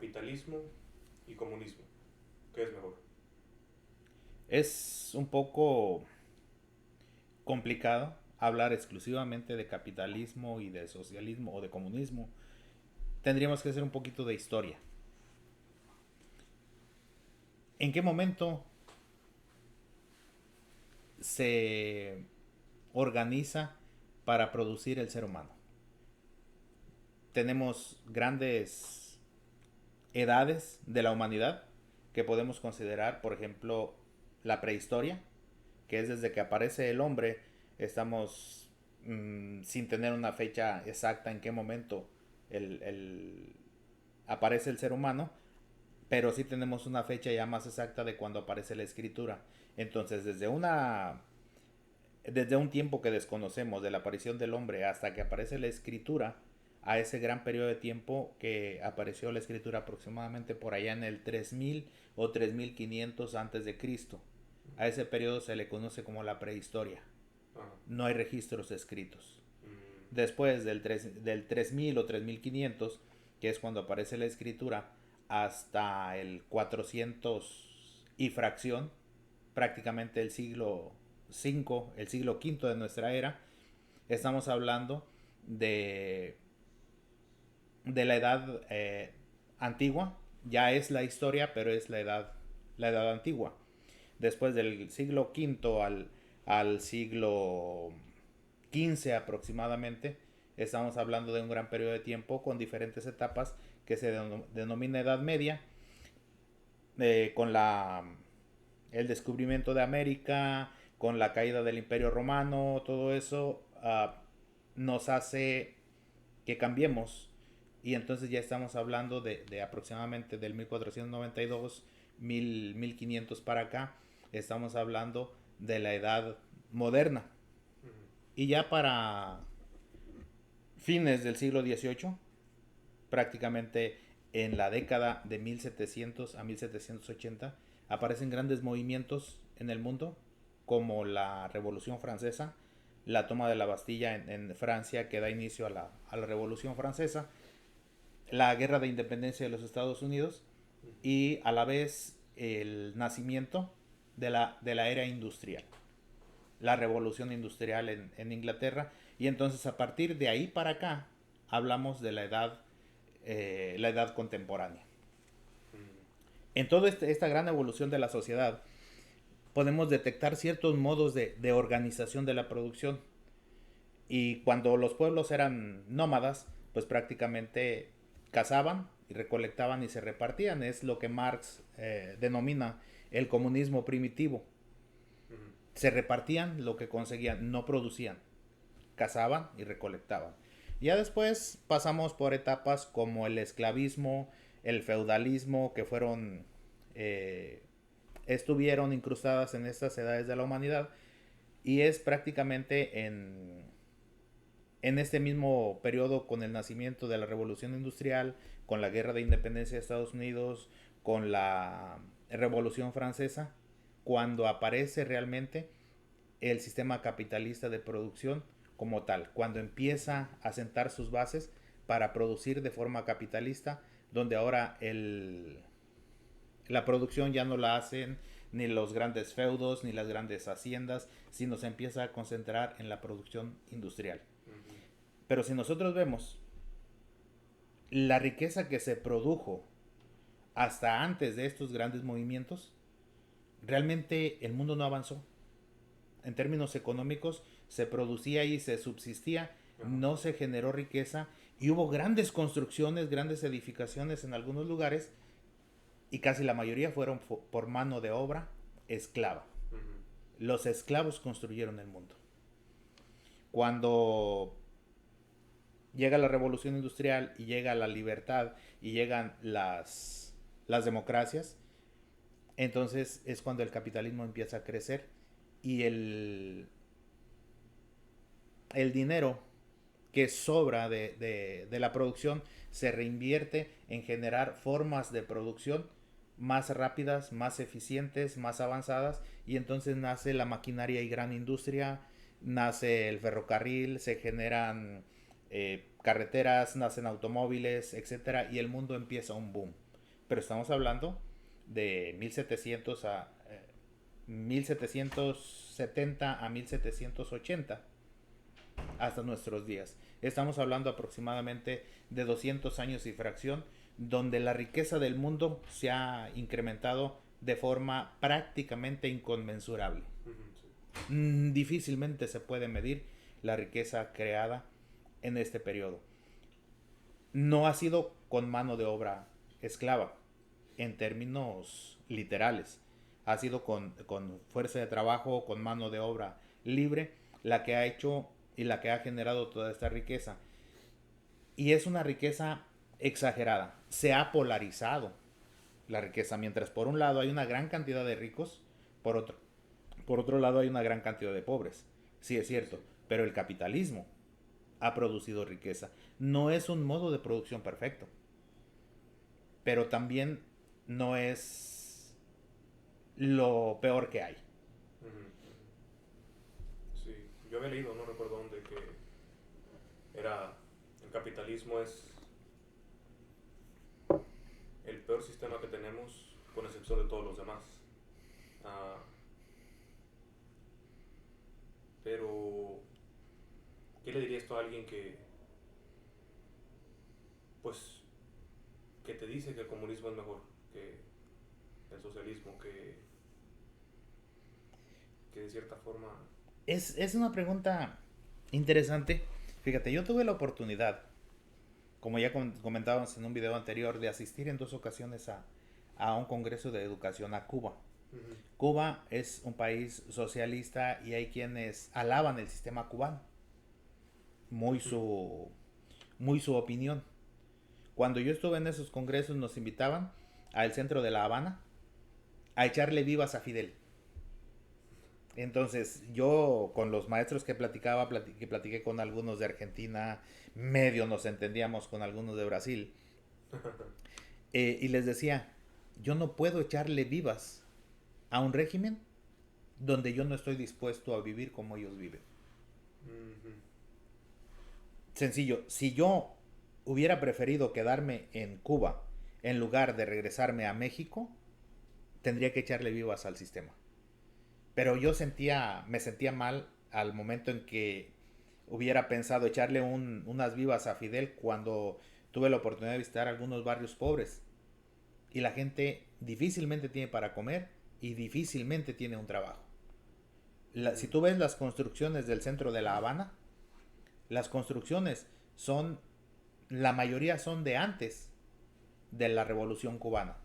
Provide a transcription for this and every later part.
capitalismo y comunismo. ¿Qué es mejor? Es un poco complicado hablar exclusivamente de capitalismo y de socialismo o de comunismo. Tendríamos que hacer un poquito de historia. ¿En qué momento se organiza para producir el ser humano? Tenemos grandes edades de la humanidad que podemos considerar, por ejemplo, la prehistoria, que es desde que aparece el hombre. Estamos sin tener una fecha exacta en qué momento aparece el ser humano, pero sí tenemos una fecha ya más exacta de cuando aparece la escritura. Entonces, desde un tiempo que desconocemos de la aparición del hombre hasta que aparece la escritura, a ese gran periodo de tiempo que apareció la escritura aproximadamente por allá en el 3000 o 3500 antes de Cristo. A ese periodo se le conoce como la prehistoria. Ajá. No hay registros escritos. Mm, Después del 3000 o 3500, que es cuando aparece la escritura, hasta el 400 y fracción, prácticamente el siglo V, el siglo V de nuestra era, estamos hablando de, de la edad antigua. Ya es la historia, pero es la edad antigua. Después del siglo V al siglo XV aproximadamente, estamos hablando de un gran periodo de tiempo con diferentes etapas que se denomina Edad Media, con el descubrimiento de América, con la caída del Imperio Romano. Todo eso nos hace que cambiemos, y entonces ya estamos hablando de aproximadamente del 1492, 1500 para acá. Estamos hablando de la edad moderna. mm, Y ya para fines del siglo XVIII, prácticamente en la década de 1700 a 1780, aparecen grandes movimientos en el mundo, como la Revolución Francesa, la toma de la Bastilla en Francia, que da inicio a la Revolución Francesa, la Guerra de Independencia de los Estados Unidos, mm. y a la vez el nacimiento de la era industrial, la revolución industrial en Inglaterra. Y entonces a partir de ahí para acá hablamos de la edad contemporánea. En toda esta gran evolución de la sociedad podemos detectar ciertos modos de organización de la producción. Y cuando los pueblos eran nómadas, pues prácticamente cazaban y recolectaban y se repartían. Es lo que Marx denomina el comunismo primitivo. Se repartían lo que conseguían, no producían. Cazaban y recolectaban. Ya después pasamos por etapas como el esclavismo, el feudalismo, que eh, estuvieron incrustadas en estas edades de la humanidad. Y es prácticamente en este mismo periodo, con el nacimiento de la Revolución Industrial, con la Guerra de Independencia de Estados Unidos, con la Revolución Francesa, cuando aparece realmente el sistema capitalista de producción como tal, cuando empieza a sentar sus bases para producir de forma capitalista, donde ahora la producción ya no la hacen ni los grandes feudos ni las grandes haciendas, sino se empieza a concentrar en la producción industrial. Pero si nosotros vemos la riqueza que se produjo hasta antes de estos grandes movimientos, realmente el mundo no avanzó. En términos económicos, se producía y se subsistía, Ajá. no se generó riqueza, y hubo grandes construcciones, grandes edificaciones en algunos lugares, y casi la mayoría fueron por mano de obra esclava. Ujú. Los esclavos construyeron el mundo. Cuando llega la revolución industrial y llega la libertad y llegan las democracias, entonces es cuando el capitalismo empieza a crecer, y el dinero que sobra de la producción se reinvierte en generar formas de producción más rápidas, más eficientes, más avanzadas, y entonces nace la maquinaria y gran industria, nace el ferrocarril, se generan carreteras, nacen automóviles, etcétera, y el mundo empieza un boom. pero estamos hablando de 1770 a 1780 hasta nuestros días. Estamos hablando aproximadamente de 200 años y fracción, donde la riqueza del mundo se ha incrementado de forma prácticamente inconmensurable. Sí. Difícilmente se puede medir la riqueza creada en este periodo. No ha sido con mano de obra esclava, en términos literales. Ha sido con fuerza de trabajo, con mano de obra libre, la que ha hecho y la que ha generado toda esta riqueza. Y es una riqueza exagerada. Se ha polarizado la riqueza, mientras por un lado hay una gran cantidad de ricos, por otro lado hay una gran cantidad de pobres. Sí, es cierto, pero el capitalismo ha producido riqueza. No es un modo de producción perfecto, pero también no es lo peor que hay. Sí, yo había leído, no recuerdo dónde, que era el capitalismo es el peor sistema que tenemos, con excepción de todos los demás. Ah, pero, ¿qué le dirías tú a alguien pues, que te dice que el comunismo es mejor que el socialismo, que de cierta forma... Es una pregunta interesante. Fíjate, yo tuve la oportunidad, como ya comentábamos en un video anterior, de asistir en 2 ocasiones a un congreso de educación a Cuba. Uh-huh. Cuba es un país socialista y hay quienes alaban el sistema cubano. Muy su opinión. Cuando yo estuve en esos congresos nos invitaban al centro de La Habana a echarle vivas a Fidel. Entonces yo con los maestros que platiqué con algunos de Argentina, medio nos entendíamos con algunos de Brasil, y les decía, yo no puedo echarle vivas a un régimen donde yo no estoy dispuesto a vivir como ellos viven. Uh-huh. Sencillo, si yo hubiera preferido quedarme en Cuba en lugar de regresarme a México, tendría que echarle vivas al sistema. Pero me sentía mal al momento en que hubiera pensado echarle unas vivas a Fidel cuando tuve la oportunidad de visitar algunos barrios pobres. Y la gente difícilmente tiene para comer y difícilmente tiene un trabajo. Si tú ves las construcciones del centro de La Habana, las construcciones la mayoría son de antes de la Revolución Cubana.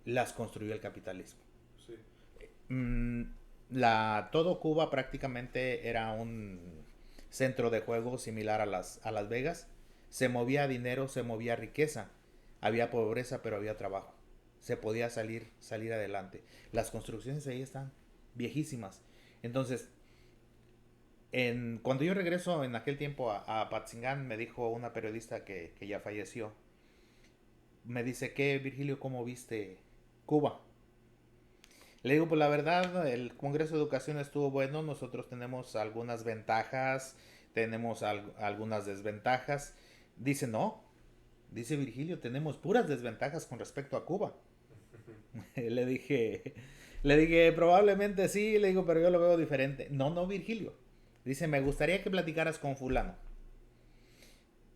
Las construyó el capitalismo. Sí. Todo Cuba prácticamente era un centro de juego similar a Las Vegas. Se movía dinero, se movía riqueza. Había pobreza, pero había trabajo. Se podía salir adelante. Las construcciones ahí están viejísimas. Entonces, cuando yo regreso en aquel tiempo a Patzingán, me dijo una periodista que ya falleció. Me dice, ¿qué, Virgilio, cómo viste Cuba? Le digo, pues la verdad, el Congreso de Educación estuvo bueno, nosotros tenemos algunas ventajas, tenemos algunas desventajas. Dice, no, dice Virgilio, tenemos puras desventajas con respecto a Cuba. le dije, probablemente sí, le digo, pero yo lo veo diferente. No, Virgilio. Dice, me gustaría que platicaras con fulano.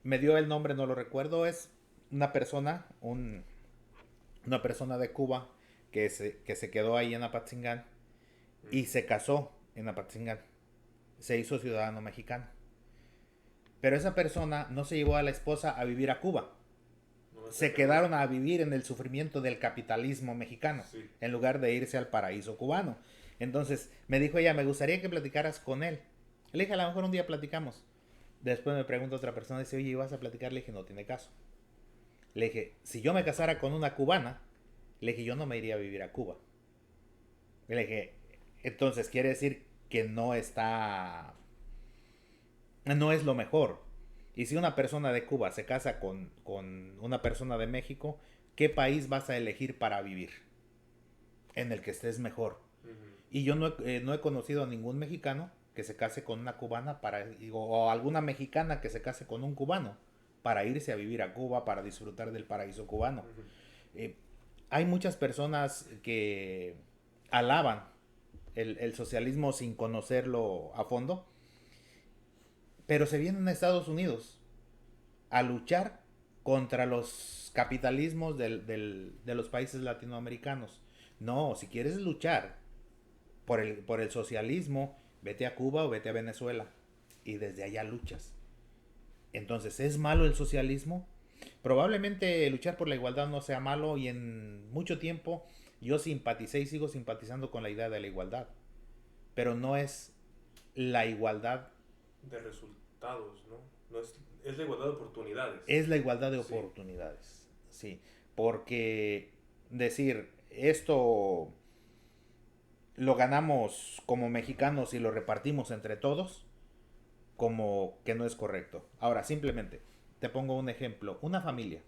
Me dio el nombre, no lo recuerdo, es una persona, una persona de Cuba que se quedó ahí en Apatzingán y se casó en Apatzingán. Se hizo ciudadano mexicano. Pero esa persona no se llevó a la esposa a vivir a Cuba. Se quedaron a vivir en el sufrimiento del capitalismo mexicano, sí, en lugar de irse al paraíso cubano. Entonces me dijo ella, me gustaría que platicaras con él. Le dije, a lo mejor un día platicamos. Después me pregunta otra persona, dice, oye, ¿vas a platicar? Le dije, no tiene caso. Le dije, si yo me casara con una cubana, le dije, yo no me iría a vivir a Cuba. Le dije, entonces quiere decir que no es lo mejor. Y si una persona de Cuba se casa con una persona de México, ¿qué país vas a elegir para vivir? En el que estés mejor. uh-huh. Y yo no he conocido a ningún mexicano que se case con una cubana o alguna mexicana que se case con un cubano para irse a vivir a Cuba, para disfrutar del paraíso cubano. Uh-huh. Eh, Hay muchas personas que alaban el socialismo sin conocerlo a fondo, pero se vienen a Estados Unidos a luchar contra los capitalismos de los países latinoamericanos. No, si quieres luchar por el socialismo, vete a Cuba o vete a Venezuela y desde allá luchas. Entonces, ¿es malo el socialismo? Probablemente luchar por la igualdad no sea malo y en mucho tiempo yo simpaticé y sigo simpatizando con la idea de la igualdad, pero no es la igualdad, De resultados, ¿no? No es, es la igualdad de oportunidades. es la igualdad de Sí. oportunidades, sí, porque decir esto lo ganamos como mexicanos y lo repartimos entre todos, como que no es correcto. Ahora, simplemente, te pongo un ejemplo, una familia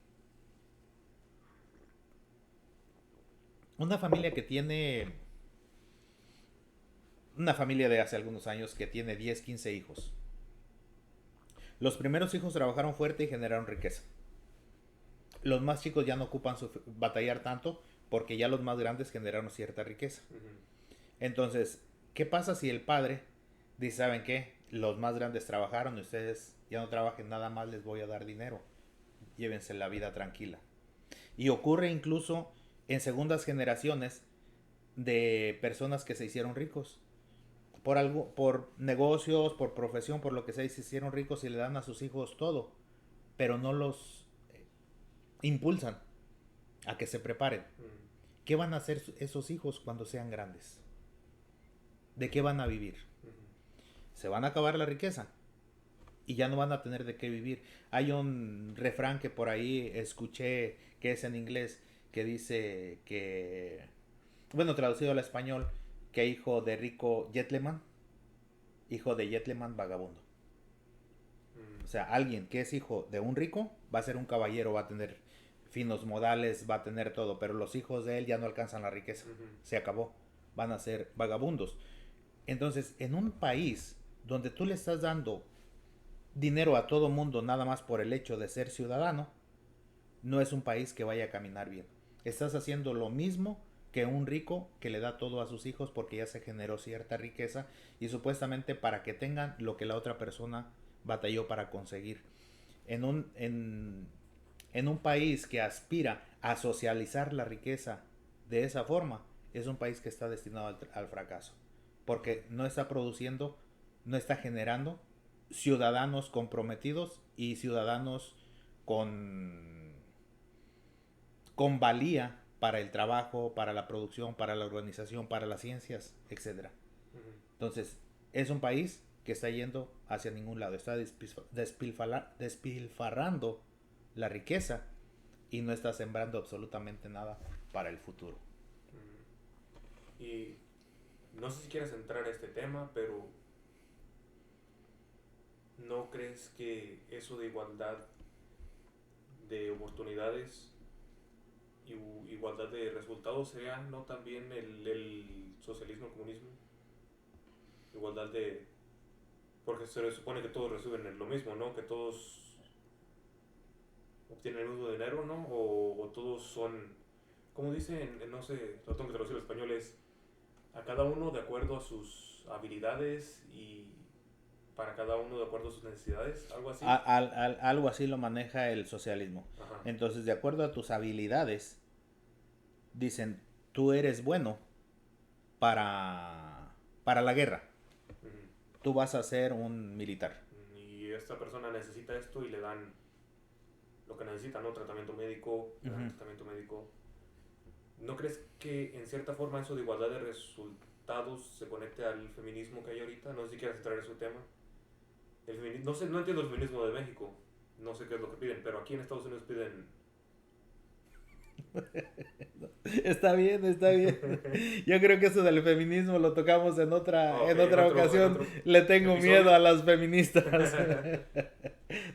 que tiene, una familia de hace algunos años que tiene 10 15 hijos. Los primeros hijos trabajaron fuerte y generaron riqueza. Los más chicos ya no ocupan batallar tanto porque ya los más grandes generaron cierta riqueza. Ujú. Entonces, ¿qué pasa si el padre dice, ¿saben qué? Los más grandes trabajaron y ustedes ya no trabajen, nada más les voy a dar dinero. Llévense la vida tranquila. Y ocurre incluso en segundas generaciones de personas que se hicieron ricos. Por algo, por negocios, por profesión, por lo que sea, y se hicieron ricos y le dan a sus hijos todo. Pero no los impulsan a que se preparen. Mm. ¿Qué van a hacer esos hijos cuando sean grandes? ¿De qué van a vivir? Ujú. Se van a acabar la riqueza y ya no van a tener de qué vivir. Hay un refrán que por ahí escuché que es en inglés que dice que, bueno, traducido al español, que hijo de rico gentleman, hijo de gentleman vagabundo. Mm. O sea, alguien que es hijo de un rico va a ser un caballero, va a tener finos modales, va a tener todo, pero los hijos de él ya no alcanzan la riqueza. Ujú. Se acabó. Van a ser vagabundos. Entonces, en un país donde tú le estás dando dinero a todo mundo nada más por el hecho de ser ciudadano, no es un país que vaya a caminar bien. Estás haciendo lo mismo que un rico que le da todo a sus hijos porque ya se generó cierta riqueza y supuestamente para que tengan lo que la otra persona batalló para conseguir. En un país que aspira a socializar la riqueza de esa forma, es un país que está destinado al fracaso. Porque no está produciendo, no está generando ciudadanos comprometidos y ciudadanos con, con valía para el trabajo, para la producción, para la organización, para las ciencias, etcétera. Ujú. Entonces, es un país que está yendo hacia ningún lado, está despilfarrando la riqueza y no está sembrando absolutamente nada para el futuro. Mm. Y no sé si quieres entrar a este tema, pero ¿no crees que eso de igualdad de oportunidades y igualdad de resultados sea no también el socialismo, el comunismo? Igualdad de... Porque se supone que todos reciben lo mismo, ¿no? Que todos obtienen el mismo dinero, ¿no? O todos son... Como dicen, no sé, lo tengo que traducir al español, es a cada uno de acuerdo a sus habilidades y para cada uno de acuerdo a sus necesidades, algo así. Algo así lo maneja el socialismo. Ajá. Entonces, de acuerdo a tus habilidades, dicen, tú eres bueno para la guerra. Ujú. Tú vas a ser un militar. Y esta persona necesita esto y le dan lo que necesita, ¿no? Tratamiento médico, le dan Ujú. tratamiento médico. ¿No crees que en cierta forma eso de igualdad de resultados se conecte al feminismo que hay ahorita? No sé si quieres entrar en ese tema. No sé, no entiendo el feminismo de México. No sé qué es lo que piden, pero aquí en Estados Unidos piden... Está bien, está bien. Yo creo que eso del feminismo lo tocamos Ok, en otra en ocasión. otro Le tengo episodio. miedo a las feministas.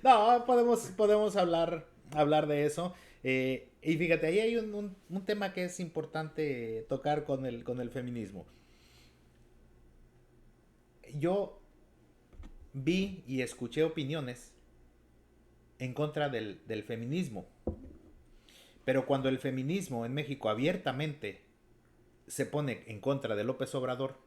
No, podemos hablar de eso. Y fíjate, ahí hay un tema que es importante tocar con el feminismo. Yo vi y escuché opiniones en contra del feminismo, Pero cuando el feminismo en México abiertamente se pone en contra de López Obrador,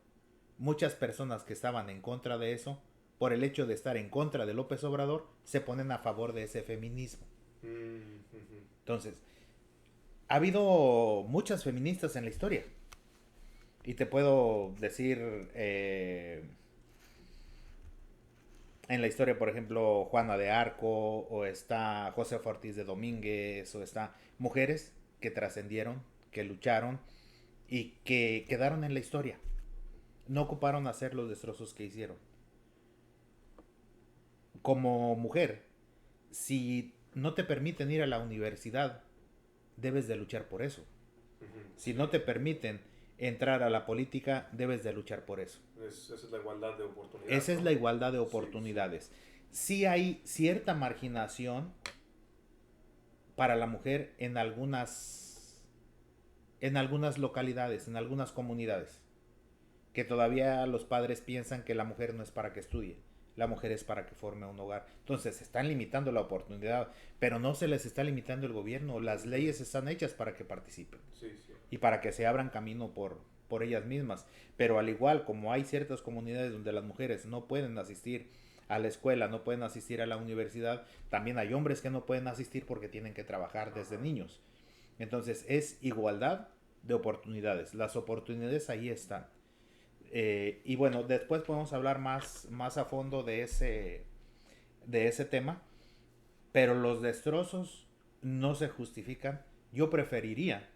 muchas personas que estaban en contra de eso, por el hecho de estar en contra de López Obrador, se ponen a favor de ese feminismo. Entonces, ha habido muchas feministas en la historia. Y te puedo decir, en la historia, por ejemplo, Juana de Arco, o está Josefa Ortiz de Domínguez, o está mujeres que trascendieron, que lucharon y que quedaron en la historia. No ocuparon hacer los destrozos que hicieron. Como mujer, si no te permiten ir a la universidad, debes de luchar por eso. Si no te permiten entrar a la política, debes de luchar por eso. Esa es la igualdad de oportunidades. Esa es la igualdad de oportunidades. Sí hay cierta marginación para la mujer en algunas localidades, en algunas comunidades, que todavía los padres piensan que la mujer no es para que estudie, la mujer es para que forme un hogar. Entonces se están limitando la oportunidad, pero no se les está limitando el gobierno. Las leyes están hechas para que participen y para que se abran camino por ellas mismas. Pero al igual como hay ciertas comunidades donde las mujeres no pueden asistir a la escuela, no pueden asistir a la universidad, también hay hombres que no pueden asistir porque tienen que trabajar desde niños. Entonces es igualdad de oportunidades. Las oportunidades ahí están. Y bueno, después podemos hablar más a fondo de ese tema, pero los destrozos no se justifican. Yo preferiría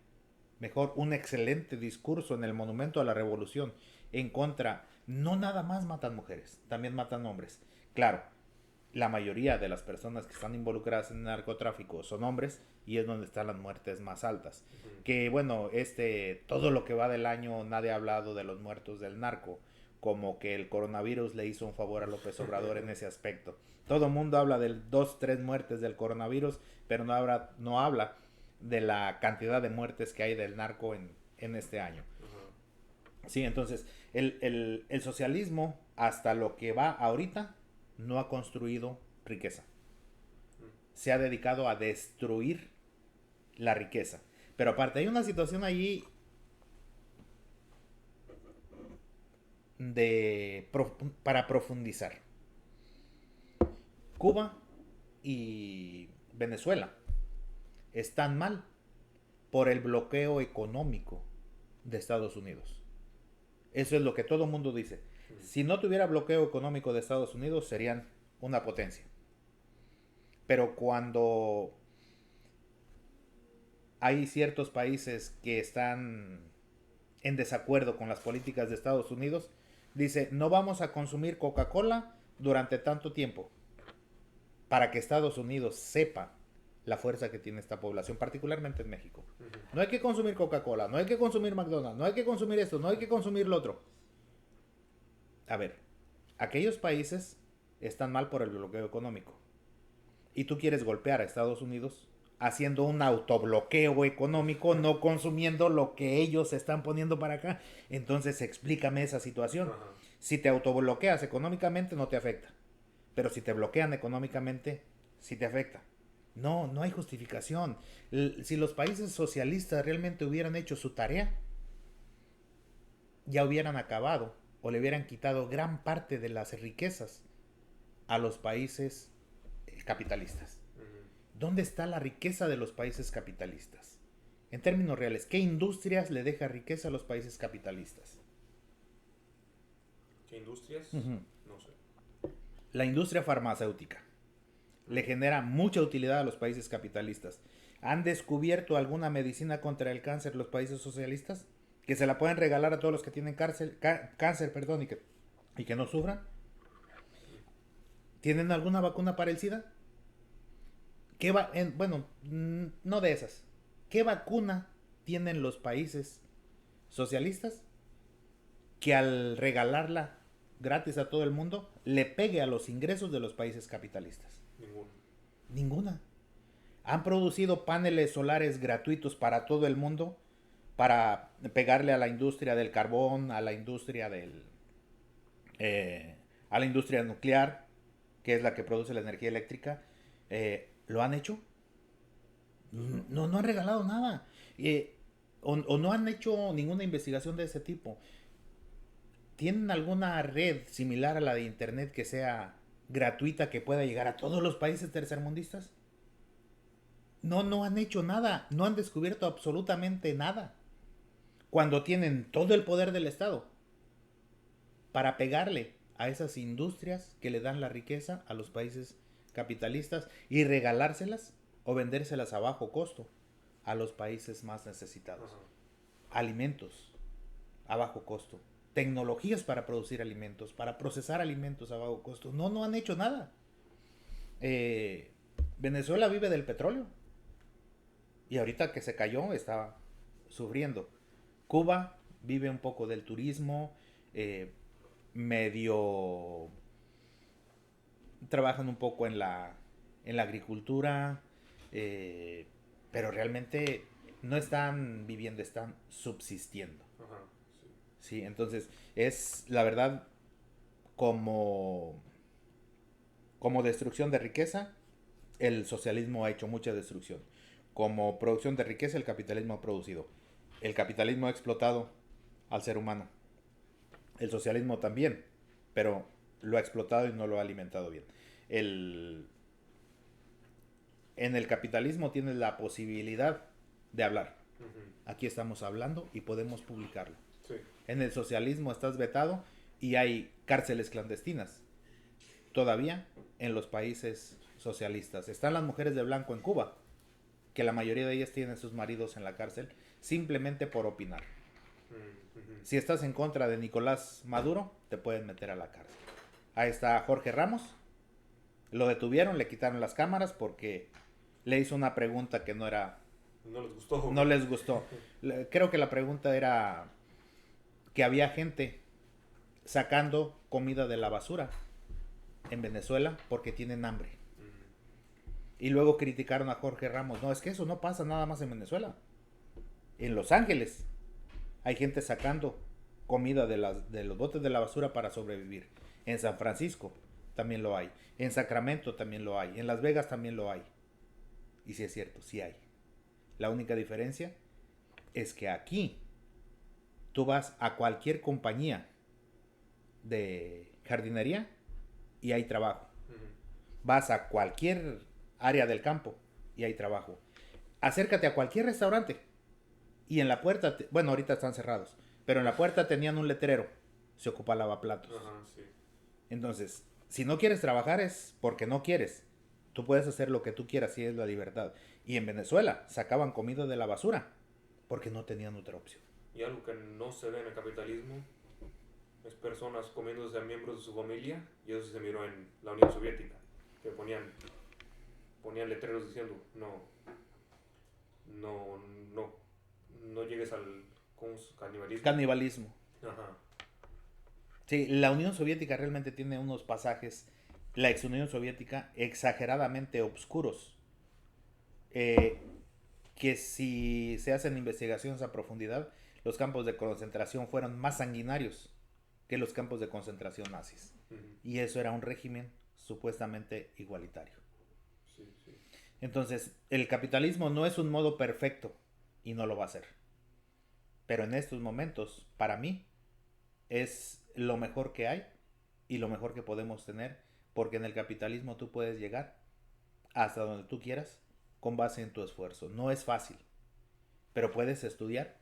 mejor un excelente discurso en el Monumento a la Revolución en contra. No nada más matan mujeres, también matan hombres. Claro, la mayoría de las personas que están involucradas en el narcotráfico son hombres, y es donde están las muertes más altas. Que bueno, todo lo que va del año nadie ha hablado de los muertos del narco, como que el coronavirus le hizo un favor a López Obrador en ese aspecto. Todo el mundo habla de 2-3 muertes del coronavirus, pero no habla de la cantidad de muertes que hay del narco en este año. Sí, entonces el socialismo, hasta lo que va ahorita, no ha construido riqueza. Se ha dedicado a destruir la riqueza. Pero aparte hay una situación allí para profundizar. Cuba y Venezuela están mal por el bloqueo económico de Estados Unidos. Eso es lo que todo el mundo dice. Si no tuviera bloqueo económico de Estados Unidos, serían una potencia. Pero cuando hay ciertos países que están en desacuerdo con las políticas de Estados Unidos, dice, no vamos a consumir Coca-Cola durante tanto tiempo, para que Estados Unidos sepa la fuerza que tiene esta población, particularmente en México. No hay que consumir Coca-Cola, no hay que consumir McDonald's, no hay que consumir esto, no hay que consumir lo otro. A ver, aquellos países están mal por el bloqueo económico, y tú quieres golpear a Estados Unidos haciendo un autobloqueo económico, no consumiendo lo que ellos están poniendo para acá. Entonces explícame esa situación. Si te autobloqueas económicamente, no te afecta, pero si te bloquean económicamente, sí te afecta. No hay justificación. Si los países socialistas realmente hubieran hecho su tarea, ya hubieran acabado o le hubieran quitado gran parte de las riquezas a los países capitalistas. ¿Dónde está la riqueza de los países capitalistas? En términos reales, ¿qué industrias le deja riqueza a los países capitalistas? ¿Qué industrias? No sé. La industria farmacéutica le genera mucha utilidad a los países capitalistas. ¿Han descubierto alguna medicina contra el cáncer los países socialistas? Que se la pueden regalar a todos los que tienen cáncer, y que no sufran. ¿Tienen alguna vacuna para el SIDA? No de esas. ¿Qué vacuna tienen los países socialistas que al regalarla gratis a todo el mundo le pegue a los ingresos de los países capitalistas? Ninguna. Han producido paneles solares gratuitos para todo el mundo para pegarle a la industria del carbón, a la industria a la industria nuclear, que es la que produce la energía eléctrica. ¿Lo han hecho? No, no han regalado nada. O no han hecho ninguna investigación de ese tipo. ¿Tienen alguna red similar a la de Internet que sea gratuita, que pueda llegar a todos los países tercermundistas? No, no han hecho nada. No han descubierto absolutamente nada. Cuando tienen todo el poder del Estado para pegarle a esas industrias que le dan la riqueza a los países capitalistas y regalárselas o vendérselas a bajo costo a los países más necesitados. Ajá. Alimentos a bajo costo, tecnologías para producir alimentos, para procesar alimentos a bajo costo. No, no han hecho nada. Venezuela vive del petróleo y ahorita que se cayó está sufriendo. Cuba vive un poco del turismo, medio trabajan un poco en la agricultura, pero realmente no están viviendo, están subsistiendo. Ajá, sí. Sí, entonces es la verdad como, como destrucción de riqueza, el socialismo ha hecho mucha destrucción. Como producción de riqueza, el capitalismo ha producido. El capitalismo ha explotado al ser humano. El socialismo también, pero lo ha explotado y no lo ha alimentado bien. El, en el capitalismo tienes la posibilidad de hablar. Ujú. Aquí estamos hablando y podemos publicarlo. Sí. En el socialismo estás vetado y hay cárceles clandestinas. Todavía en los países socialistas. Están las mujeres de blanco en Cuba, que la mayoría de ellas tienen sus maridos en la cárcel simplemente por opinar. Ujú. Si estás en contra de Nicolás Maduro, te pueden meter a la cárcel. Ahí está Jorge Ramos. Lo detuvieron, le quitaron las cámaras porque le hizo una pregunta que no era... No les gustó. No les gustó. Creo que la pregunta era que había gente sacando comida de la basura en Venezuela porque tienen hambre. Ujú. Y luego criticaron a Jorge Ramos. No, es que eso no pasa nada más en Venezuela. En Los Ángeles hay gente sacando comida de los botes de la basura para sobrevivir. En San Francisco también lo hay. En Sacramento también lo hay. En Las Vegas también lo hay. Y sí es cierto, sí hay. La única diferencia es que aquí tú vas a cualquier compañía de jardinería y hay trabajo. Ujú. Vas a cualquier área del campo y hay trabajo. Acércate a cualquier restaurante y en la puerta, bueno, ahorita están cerrados, pero en la puerta tenían un letrero, se ocupa lavaplatos. Ajá, sí. Entonces, si no quieres trabajar es porque no quieres. Tú puedes hacer lo que tú quieras y es la libertad. Y en Venezuela sacaban comida de la basura porque no tenían otra opción. Y algo que no se ve en el capitalismo es personas comiéndose a miembros de su familia, y eso sí se miró en la Unión Soviética, que ponían letreros diciendo no, no, no llegues al canibalismo. Canibalismo. Ajá. Sí, la Unión Soviética realmente tiene unos pasajes, la ex Unión Soviética, exageradamente obscuros. eh, que si se hacen investigaciones a profundidad, los campos de concentración fueron más sanguinarios que los campos de concentración nazis. Ujú. Y eso era un régimen supuestamente igualitario. Sí, sí. Entonces, el capitalismo no es un modo perfecto y no lo va a ser. Pero en estos momentos, para mí, es lo mejor que hay y lo mejor que podemos tener, porque en el capitalismo tú puedes llegar hasta donde tú quieras con base en tu esfuerzo. No es fácil, pero puedes estudiar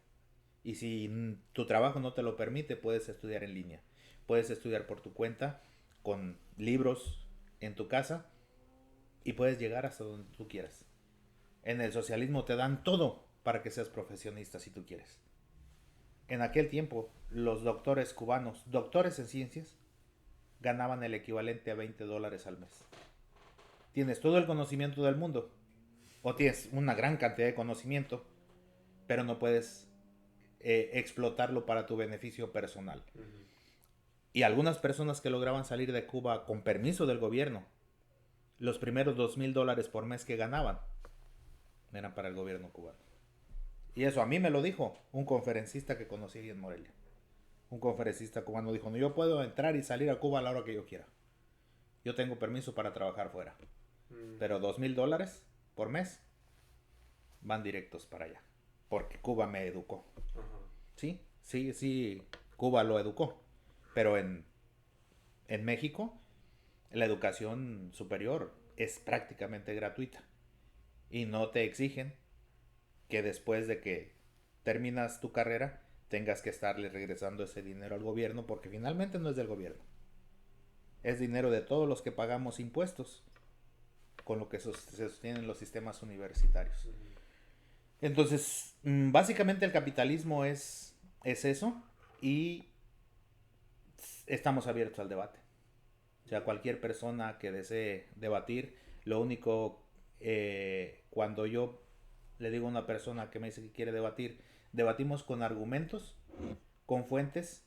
y si tu trabajo no te lo permite, puedes estudiar en línea. Puedes estudiar por tu cuenta, con libros en tu casa y puedes llegar hasta donde tú quieras. En el socialismo te dan todo para que seas profesionista si tú quieres. En aquel tiempo, los doctores cubanos, doctores en ciencias, ganaban el equivalente a $20 al mes. Tienes todo el conocimiento del mundo, o tienes una gran cantidad de conocimiento, pero no puedes explotarlo para tu beneficio personal. Ujú. Y algunas personas que lograban salir de Cuba con permiso del gobierno, los primeros $2,000 por mes que ganaban eran para el gobierno cubano. Y eso a mí me lo dijo un conferencista que conocí en Morelia. Un conferencista cubano dijo, no, yo puedo entrar y salir a Cuba a la hora que yo quiera. Yo tengo permiso para trabajar fuera. Pero $2,000 por mes van directos para allá, porque Cuba me educó. Ajá. Sí, sí, sí, Cuba lo educó, pero en México la educación superior es prácticamente gratuita y no te exigen que después de que terminas tu carrera tengas que estarle regresando ese dinero al gobierno, porque finalmente no es del gobierno, es dinero de todos los que pagamos impuestos, con lo que se sostienen los sistemas universitarios. Ujú. Entonces, básicamente el capitalismo es eso, y estamos abiertos al debate. O sea, cualquier persona que desee debatir, lo único, cuando yo le digo a una persona que me dice que quiere debatir, debatimos con argumentos, con fuentes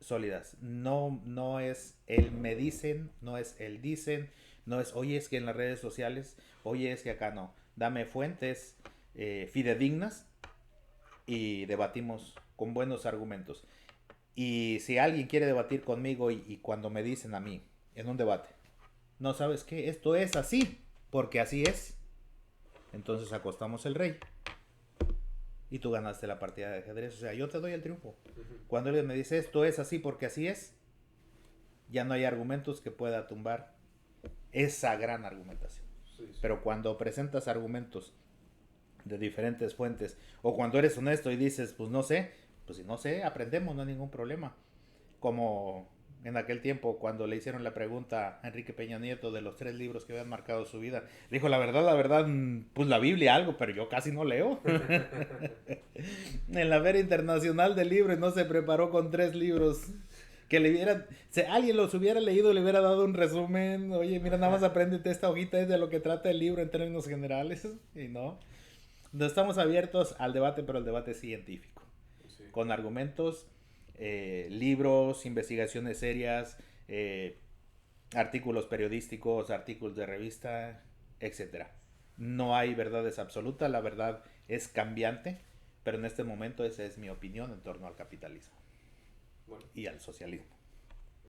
sólidas. No, no es el me dicen, no es el dicen, no es, oye, es que en las redes sociales, oye, es que acá no. Dame fuentes fidedignas y debatimos con buenos argumentos. Y si alguien quiere debatir conmigo y cuando me dicen a mí en un debate, no sabes qué, esto es así, porque así es, entonces acostamos el rey y tú ganaste la partida de ajedrez. O sea, yo te doy el triunfo. Ujú. Cuando alguien me dice esto es así porque así es, ya no hay argumentos que pueda tumbar esa gran argumentación. Sí, sí. Pero cuando presentas argumentos de diferentes fuentes, o cuando eres honesto y dices, pues no sé, pues si no sé, aprendemos, no hay ningún problema. Como en aquel tiempo cuando le hicieron la pregunta a Enrique Peña Nieto de los 3 libros que habían marcado su vida, dijo la verdad, pues la Biblia algo, pero yo casi no leo. En la Feria Internacional del Libro no se preparó con 3 libros. Que le hubiera, si alguien los hubiera leído, le hubiera dado un resumen. Oye, mira, nada más apréndete esta hojita, es de lo que trata el libro en términos generales. Y no estamos abiertos al debate, pero el debate es científico, Sí. con argumentos, libros, investigaciones serias, artículos periodísticos, artículos de revista, etcétera. No hay verdades absolutas, la verdad es cambiante, pero en este momento esa es mi opinión en torno al capitalismo Bueno. y al socialismo.